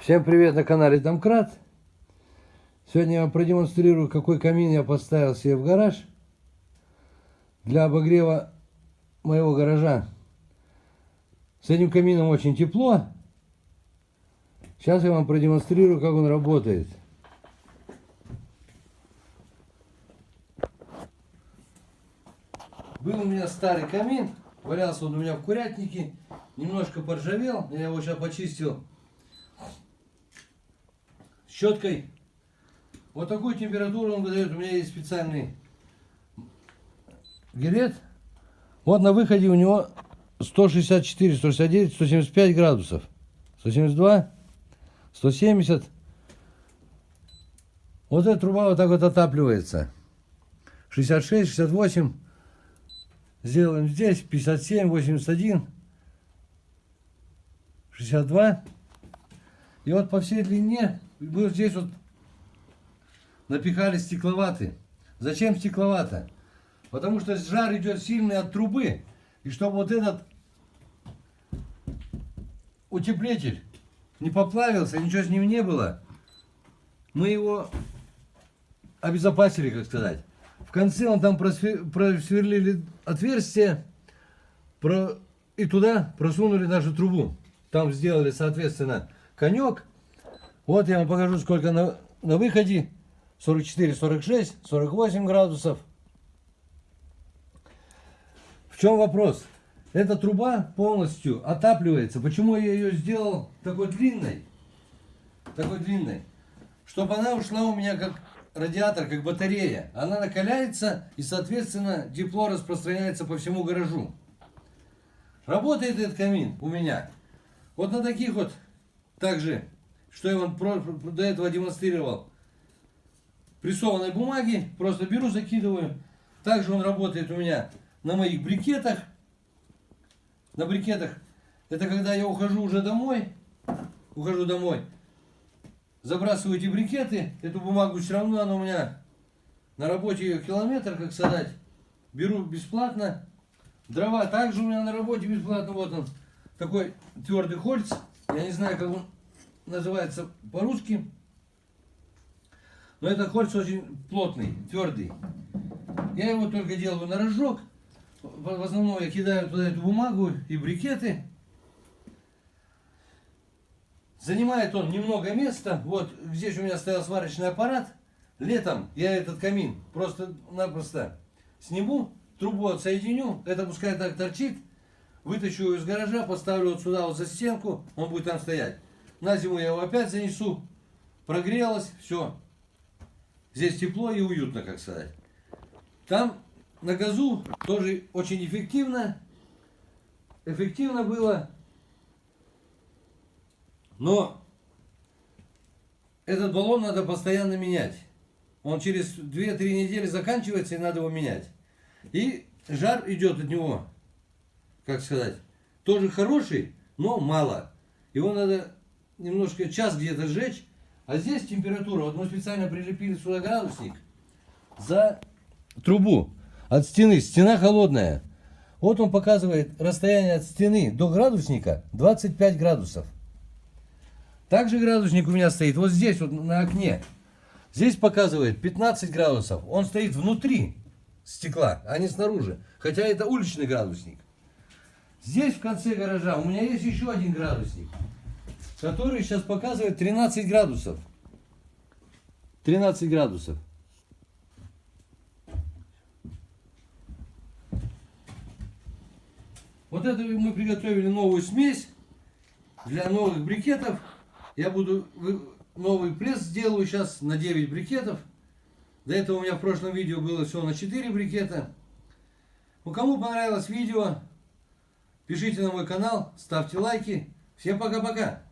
Всем привет на канале Домкрат. Сегодня я вам продемонстрирую, какой камин я поставил себе в гараж для обогрева моего гаража. С этим камином очень тепло. Сейчас я вам продемонстрирую, как он работает. Был у меня старый камин, валялся он у меня в курятнике, немножко поржавел, я его сейчас почистил щеткой. Вот такую температуру он выдает. У меня есть специальный гирет. Вот на выходе у него 164, 169, 175 градусов. 172, 170. Вот эта труба вот так вот отапливается. 66, 68. Сделаем здесь. 57, 81, 62. И вот по всей длине мы здесь вот напихали стекловаты. Зачем стекловата? Потому что жар идет сильный от трубы. И чтобы вот этот утеплитель не поплавился, ничего с ним не было, мы его обезопасили, как сказать. В конце он там просверлили отверстие и туда просунули нашу трубу. Там сделали, соответственно, конек. Вот я вам покажу, сколько на выходе. 44, 46, 48 градусов. В чем вопрос? Эта труба полностью отапливается. Почему я ее сделал такой длинной? Такой длинной. Чтобы она ушла у меня как радиатор, как батарея. Она накаляется и, соответственно, тепло распространяется по всему гаражу. Работает этот камин у меня вот на таких вот, также, что я вам до этого демонстрировал, прессованной бумаги. Просто беру, закидываю. Также он работает у меня на моих брикетах. На брикетах. Это когда я ухожу уже домой. Ухожу домой. Забрасываю эти брикеты. Эту бумагу все равно, она у меня на работе ее километр, как сказать. Беру бесплатно. Дрова также у меня на работе бесплатно. Вот он. Такой твердый хольц. Я не знаю, как он называется по-русски. Но этот хольц очень плотный, твердый. Я его только делаю на рожок. В основном я кидаю туда эту бумагу и брикеты. Занимает он немного места. Вот здесь у меня стоял сварочный аппарат. Летом я этот камин просто-напросто сниму, трубу отсоединю. Это пускай так торчит. Вытащу из гаража, поставлю вот сюда вот за стенку. Он будет там стоять. На зиму я его опять занесу. Прогрелось, все. Здесь тепло и уютно, как сказать. Там на газу тоже очень эффективно. Эффективно было. Но этот баллон надо постоянно менять. Он через 2-3 недели заканчивается, и надо его менять. И жар идет от него, как сказать, тоже хороший, но мало. Его надо немножко, час где-то сжечь. А здесь температура, вот мы специально прилепили сюда градусник за трубу от стены. Стена холодная. Вот он показывает расстояние от стены до градусника 25 градусов. Также градусник у меня стоит вот здесь, вот на окне. Здесь показывает 15 градусов. Он стоит внутри стекла, а не снаружи. Хотя это уличный градусник. Здесь в конце гаража у меня есть еще один градусник, который сейчас показывает 13 градусов. 13 градусов. Вот это мы приготовили новую смесь для новых брикетов. Я буду новый пресс сделаю сейчас на 9 брикетов. До этого у меня в прошлом видео было всего на 4 брикета. Ну, кому понравилось видео, пишите на мой канал, ставьте лайки. Всем пока-пока.